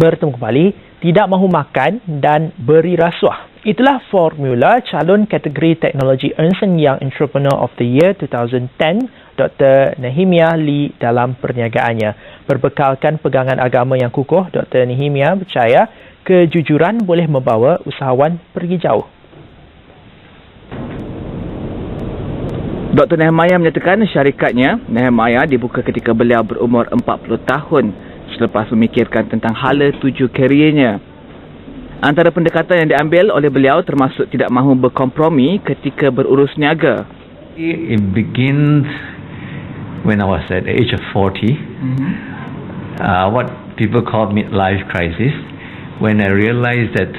Bertemu kembali, tidak mahu makan dan beri rasuah. Itulah formula calon kategori teknologi Ernst & Young Entrepreneur of the Year 2010, Dr. Nehemiah Lee dalam perniagaannya. Berbekalkan pegangan agama yang kukuh, Dr. Nehemiah percaya kejujuran boleh membawa usahawan pergi jauh. Dr. Nehemiah menyatakan syarikatnya, Nehemiah, dibuka ketika beliau berumur 40 tahun selepas memikirkan tentang hala tuju keriernya. Antara pendekatan yang diambil oleh beliau termasuk tidak mahu berkompromi ketika berurus niaga. It begins when I was at the age of 40, what people call midlife crisis, when I realized that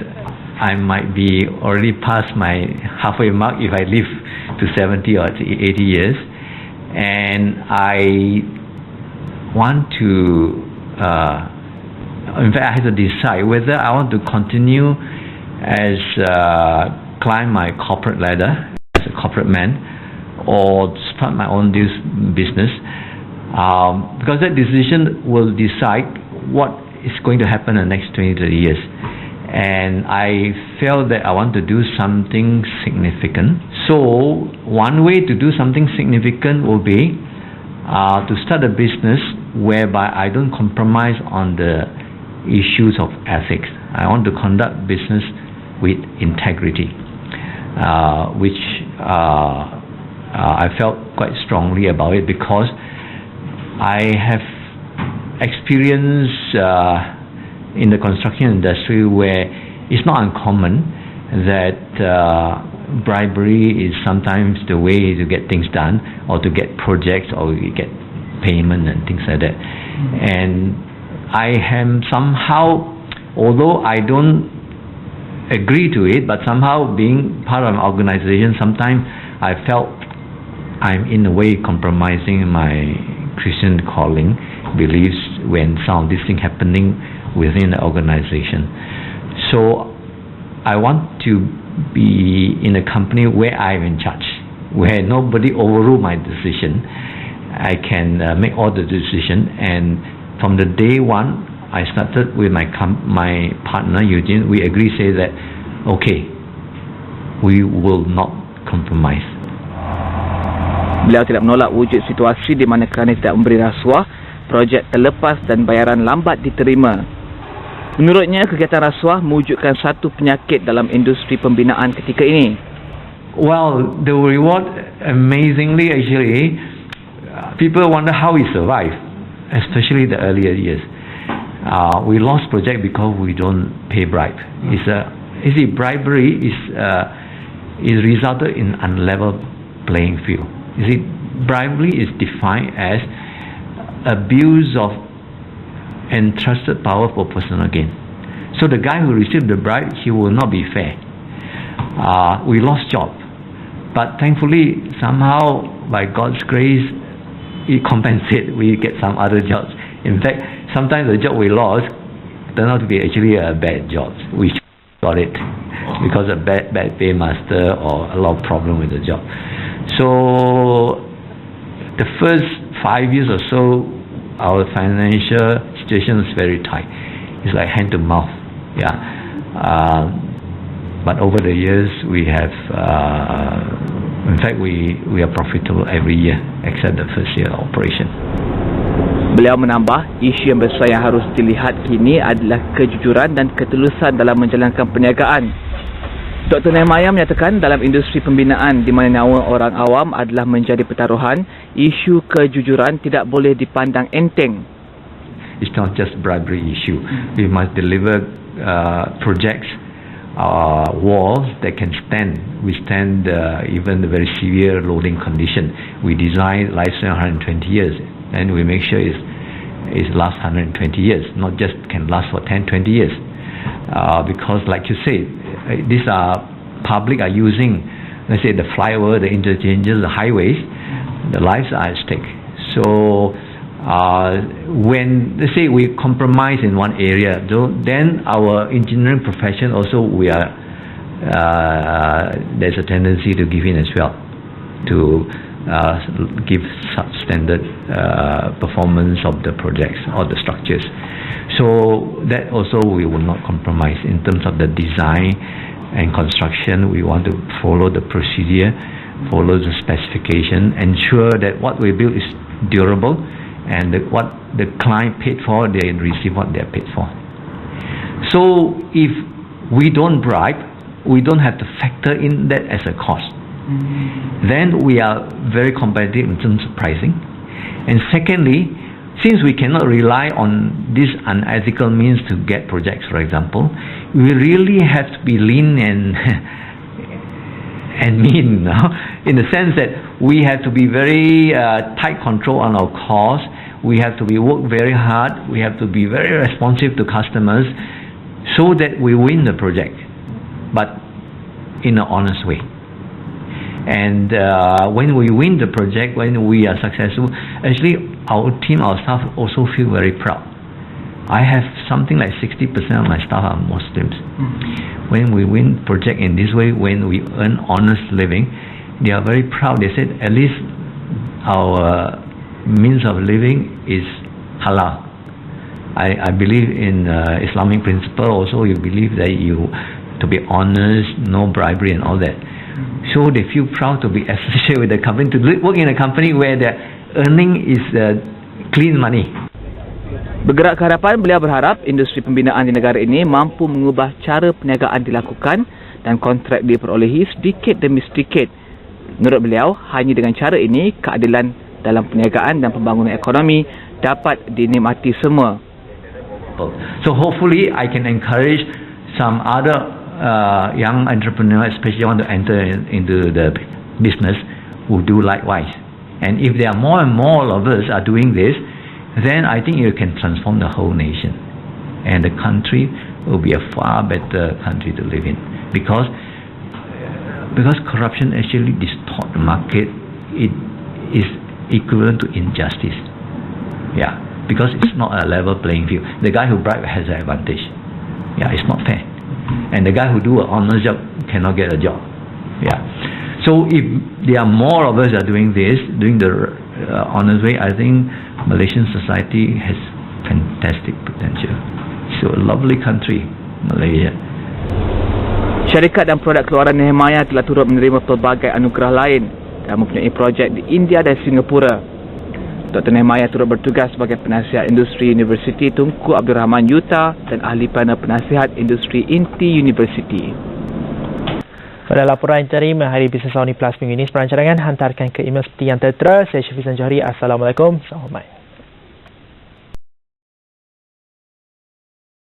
I might be already past my halfway mark if I live to 70 or 80 years, and I want to in fact I had to decide whether I want to continue as climb my corporate ladder as a corporate man or start my own business, because that decision will decide what is going to happen in the next 20-30 years. And I felt that I want to do something significant. So one way to do something significant will be to start a business whereby I don't compromise on the issues of ethics. I want to conduct business with integrity, which I felt quite strongly about it because I have experience in the construction industry where it's not uncommon that bribery is sometimes the way to get things done or to get projects or you get payment and things like that. And I am somehow, although I don't agree to it, but somehow being part of an organization, sometimes I felt I'm in a way compromising my Christian calling beliefs when some of these things happening within the organization. So I want to be in a company where I'm in charge, where nobody overrule my decision. I can make all the decision, and from the day one I started with my partner Eugene, we agree say that okay, we will not compromise. Beliau tidak menolak wujud situasi di mana kerana tidak memberi rasuah, projek terlepas dan bayaran lambat diterima. Menurutnya, kegiatan rasuah mewujudkan satu penyakit dalam industri pembinaan ketika ini. Well, the reward, amazingly actually, people wonder how we survive, especially the earlier years. We lost project because we don't pay bribe. You see, bribery is resulted in unlevel playing field. You see, bribery is defined as abuse of entrusted power for personal gain. So the guy who received the bribe, he will not be fair. We lost job, but thankfully somehow by God's grace, it compensates. We get some other jobs. In fact, sometimes the job we lost turned out to be actually a bad job. We got it because of bad paymaster or a lot of problem with the job. So the first 5 years or so, our financial situation is very tight. It's like hand to mouth, yeah. But over the years, we have, in fact, we are profitable every year except the first year operation. Beliau menambah, isu yang besar yang harus dilihat kini adalah kejujuran dan ketulusan dalam menjalankan perniagaan. Dr. Nehemiah menyatakan dalam industri pembinaan di mana nyawa orang awam adalah menjadi pertaruhan, isu kejujuran tidak boleh dipandang enteng. It's not just bribery issue. We must deliver projects, walls that can withstand even the very severe loading condition. We design lifespan 120 years, and we make sure it lasts 120 years, not just can last for 10-20 years. Because like you say, these are public are using, let's say the flyover, the interchanges, the highways, the lives are at stake. So when let's say we compromise in one area, then our engineering profession also there's a tendency to give in as well, to give substandard performance of the projects or the structures. So that also we will not compromise in terms of the design and construction. We want to follow the procedure, follow the specification, ensure that what we build is durable, and what the client paid for, they receive what they are paid for. So if we don't bribe, we don't have to factor in that as a cost. Then we are very competitive in terms of pricing. And secondly, since we cannot rely on this unethical means to get projects, for example, we really have to be lean and mean, in the sense that we have to be very tight control on our costs. We have to work very hard. We have to be very responsive to customers so that we win the project, but in an honest way. And when we win the project, when we are successful, actually our team, our staff also feel very proud. I have something like 60% of my staff are Muslims. When we win project in this way, when we earn honest living, they are very proud. They said at least our means of living is halal. I believe in Islamic principle also. You believe that you to be honest, no bribery and all that. So they feel proud to be associated with the company, to work in a company where the earning is clean money. Bergerak ke hadapan, beliau berharap industri pembinaan di negara ini mampu mengubah cara perniagaan dilakukan dan kontrak diperolehi sedikit demi sedikit. Menurut beliau, hanya dengan cara ini, keadilan dalam perniagaan dan pembangunan ekonomi dapat dinikmati semua. So hopefully I can encourage some other young entrepreneurs, especially want to enter into the business, who do likewise. And if there are more and more of us are doing this, then I think it can transform the whole nation, and the country will be a far better country to live in. Because corruption actually distorts the market. It is equivalent to injustice. Yeah, because it's not a level playing field. The guy who bribes has an advantage. Yeah, it's not fair. And the guy who do an honest job cannot get a job. Yeah. So if there are more of us are doing this, doing the honest way, I think Malaysian society has fantastic potential. So a lovely country, Malaysia. Syarikat dan produk keluaran Nehemiah telah turut menerima pelbagai anugerah lain dan mempunyai projek di India dan Singapura. Dr. Nehemiah turut bertugas sebagai penasihat industri Universiti Tunku Abdul Rahman Yuta dan ahli panel penasihat industri Inti University. Pada laporan interim Hari Bisnes Awani Plus minggu ini, perancangan hantarkan ke email seperti yang tertera. Saya Syafizan Johari. Assalamualaikum. Selamat malam.